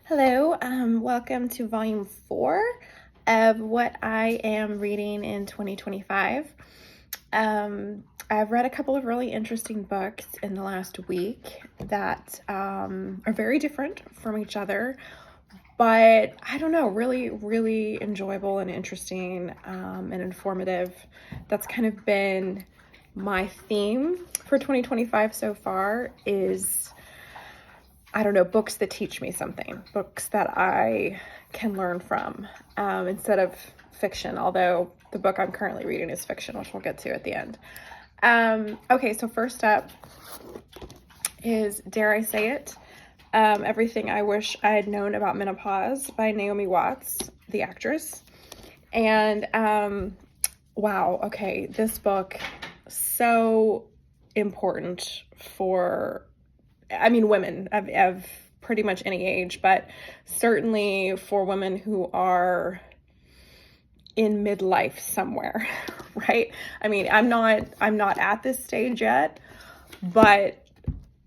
Hello, welcome to volume 4 of what I am reading in 2025. I've read a couple of really interesting books in the last week that are very different from each other, but I don't know, really enjoyable and interesting and informative. That's kind of been my theme for 2025 so far is, I don't know, books that teach me something, books that I can learn from instead of fiction, although the book I'm currently reading is fiction, which we'll get to at the end. Okay, so first up is Dare I Say It? Everything I Wish I Had Known About Menopause by Naomi Watts, the actress. And wow, okay, this book, so important for women of pretty much any age, but certainly for women who are in midlife somewhere, right? I'm not at this stage yet, but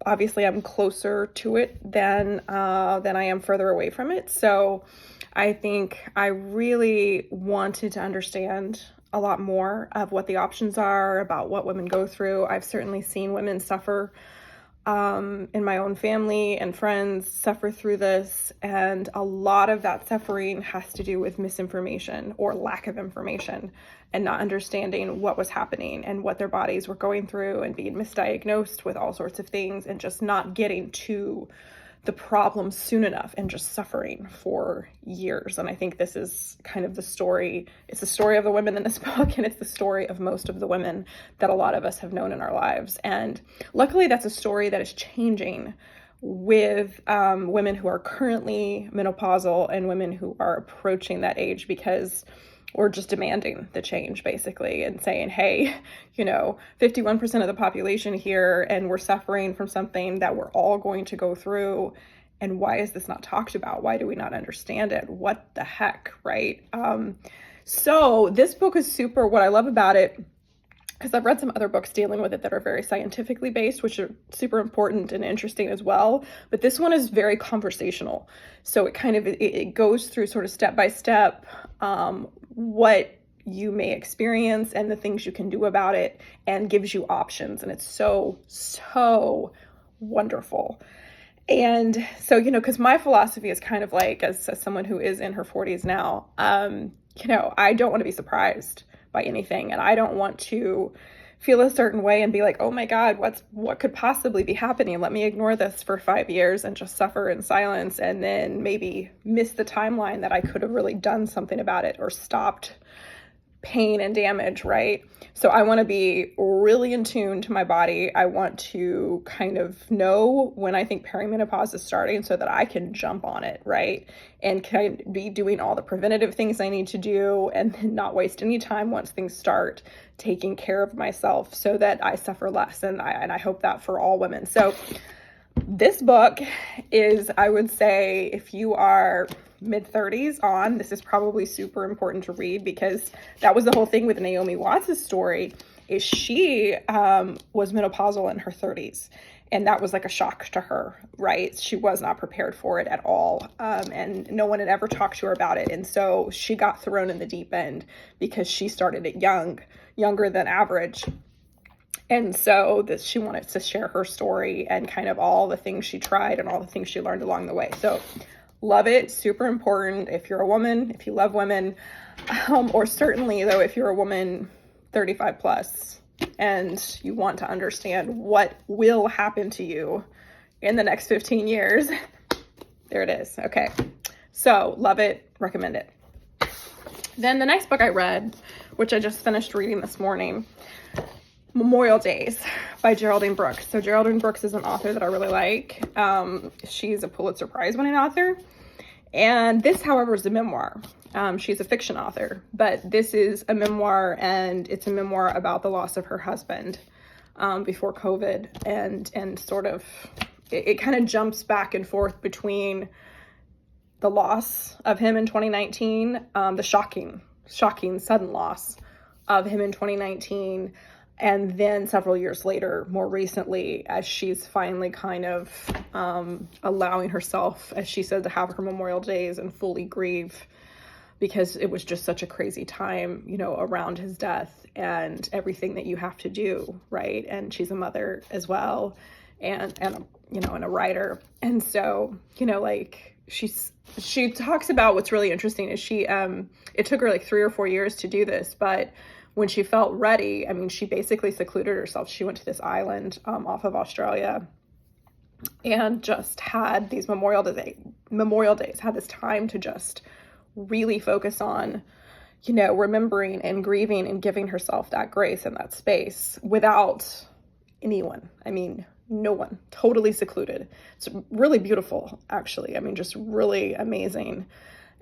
obviously I'm closer to it than I am further away from it. So I think I really wanted to understand a lot more of what the options are, about what women go through. I've certainly seen women suffer in my own family and friends suffer through this, and a lot of that suffering has to do with misinformation or lack of information and not understanding what was happening and what their bodies were going through and being misdiagnosed with all sorts of things and just not getting to the problem soon enough and just suffering for years. And I think this is kind of the story. It's the story of the women in this book, and it's the story of most of the women that a lot of us have known in our lives. And luckily, that's a story that is changing with women who are currently menopausal and women who are approaching that age, because we're just demanding the change, basically, and saying, hey, 51% of the population here, and we're suffering from something that we're all going to go through. And why is this not talked about? Why do we not understand it? What the heck, right? So this book is what I love about it, because I've read some other books dealing with it that are very scientifically based, which are super important and interesting as well. But this one is very conversational. So it goes through sort of step by step what you may experience and the things you can do about it, and gives you options. And it's so wonderful. And so, because my philosophy is kind of like, as someone who is in her 40s now, I don't want to be surprised by anything. And I don't want to feel a certain way and be like, oh my God, what could possibly be happening? Let me ignore this for 5 years and just suffer in silence, and then maybe miss the timeline that I could have really done something about it or stopped pain and damage, right? So I want to be really in tune to my body. I want to kind of know when I think perimenopause is starting so that I can jump on it, right? And kind of be doing all the preventative things I need to do, and then not waste any time once things start, taking care of myself so that I suffer less. And I hope that for all women. So this book is, I would say, if you are mid-30s on, this is probably super important to read, because that was the whole thing with Naomi Watts' story, is she was menopausal in her 30s. And that was like a shock to her, right? She was not prepared for it at all. And no one had ever talked to her about it. And so she got thrown in the deep end because she started it younger than average. And so she wanted to share her story and kind of all the things she tried and all the things she learned along the way. So love it. Super important if you're a woman, if you love women, or certainly though, if you're a woman 35 plus and you want to understand what will happen to you in the next 15 years, there it is. Okay. So love it. Recommend it. Then the next book I read, which I just finished reading this morning, Memorial Days by Geraldine Brooks. So Geraldine Brooks is an author that I really like. She's a Pulitzer Prize winning author. And this, however, is a memoir. She's a fiction author, but this is a memoir, and it's a memoir about the loss of her husband before COVID. And sort of, it kind of jumps back and forth between the loss of him in 2019, the shocking, sudden loss of him in 2019, And then several years later, more recently, as she's finally kind of allowing herself, as she said, to have her Memorial Days and fully grieve, because it was just such a crazy time, you know, around his death and everything that you have to do, right? And she's a mother as well, and you know, and a writer. And so, you know, like she talks about what's really interesting is it took her like 3 or 4 years to do this, but when she felt ready, I mean, she basically secluded herself. She went to this island off of Australia and just had these Memorial Days, had this time to just really focus on, you know, remembering and grieving and giving herself that grace and that space without anyone. I mean, no one, totally secluded. It's really beautiful, actually. I mean, just really amazing.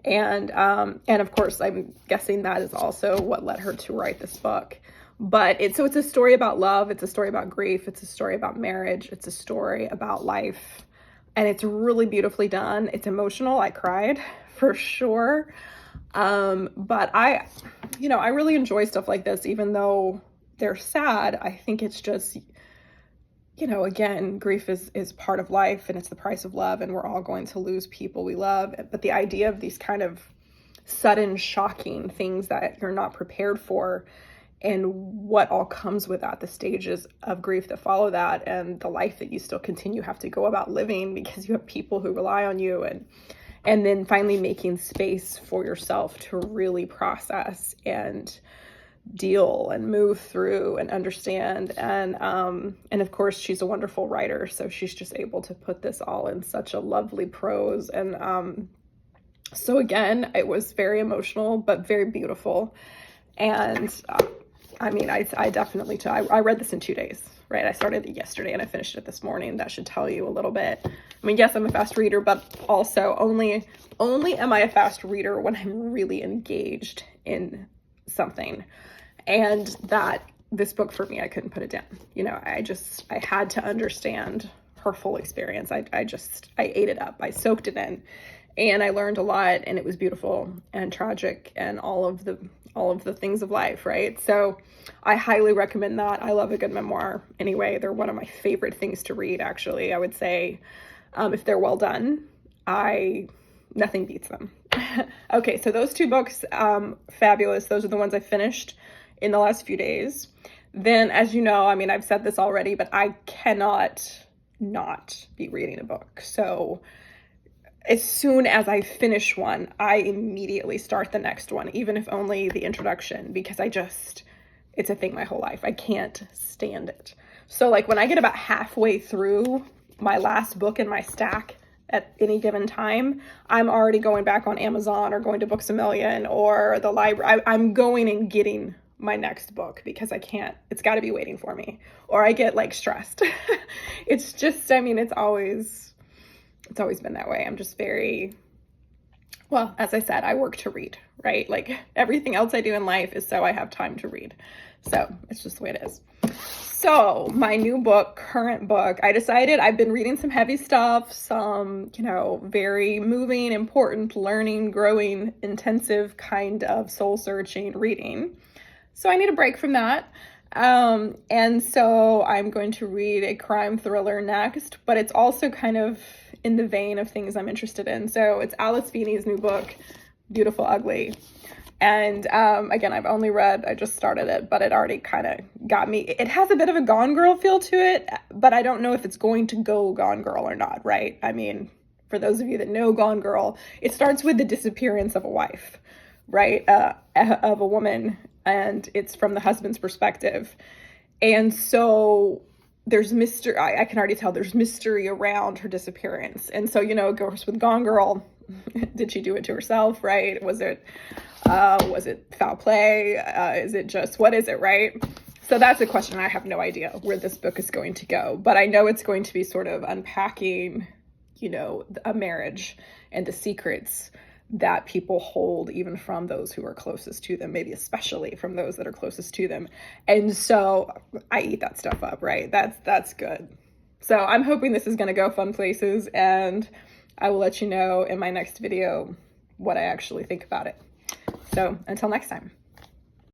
And of course, I'm guessing that is also what led her to write this book. But it's a story about love. It's a story about grief. It's a story about marriage. It's a story about life. And it's really beautifully done. It's emotional. I cried for sure. But I really enjoy stuff like this, even though they're sad. I think it's just, you know, again, grief is part of life, and it's the price of love, and we're all going to lose people we love. But the idea of these kind of sudden, shocking things that you're not prepared for, and what all comes with that, the stages of grief that follow that, and the life that you still have to go about living because you have people who rely on you, and then finally making space for yourself to really process and deal and move through and understand. And of course, she's a wonderful writer, so she's just able to put this all in such a lovely prose. And so again, it was very emotional, but very beautiful. And I mean, I definitely, I read this in 2 days, right? I started it yesterday and I finished it this morning. That should tell you a little bit. I mean, yes, I'm a fast reader, but also only am I a fast reader when I'm really engaged in something. And that this book for me, I couldn't put it down. You know, I had to understand her full experience. I ate it up. I soaked it in, and I learned a lot, and it was beautiful and tragic and all of the things of life, right? So I highly recommend that. I love a good memoir anyway. They're one of my favorite things to read, actually. I would say if they're well done, nothing beats them. Okay, so those 2 books, fabulous. Those are the ones I finished in the last few days. Then, as you know, I mean, I've said this already, but I cannot not be reading a book. So as soon as I finish one, I immediately start the next one, even if only the introduction, because it's a thing my whole life. I can't stand it. So like when I get about halfway through my last book in my stack at any given time, I'm already going back on Amazon or going to Books A Million or the library. I'm going and getting my next book because I can't, it's got to be waiting for me, or I get like stressed. It's just, I mean, it's always been that way. I'm just well, as I said, I work to read, right? Like everything else I do in life is so I have time to read. So it's just the way it is. So my new book, current book, I decided I've been reading some heavy stuff, some, you know, very moving, important, learning, growing, intensive kind of soul searching reading. So I need a break from that. And so I'm going to read a crime thriller next, but it's also kind of in the vein of things I'm interested in. So it's Alice Feeney's new book, Beautiful Ugly. And again, I just started it, but it already kind of got me. It has a bit of a Gone Girl feel to it, but I don't know if it's going to go Gone Girl or not, right? I mean, for those of you that know Gone Girl, it starts with the disappearance of a wife, right? Of a woman, and it's from the husband's perspective. And so there's mystery. I can already tell there's mystery around her disappearance. And so, you know, of course, with Gone Girl, did she do it to herself, right? Was it foul play? Is it just, what is it, right? So that's a question. I have no idea where this book is going to go, but I know it's going to be sort of unpacking, you know, a marriage and the secrets that people hold even from those who are closest to them, maybe especially from those that are closest to them. And so I eat that stuff up, right? That's good. So I'm hoping this is going to go fun places, and I will let you know in my next video what I actually think about it. So until next time.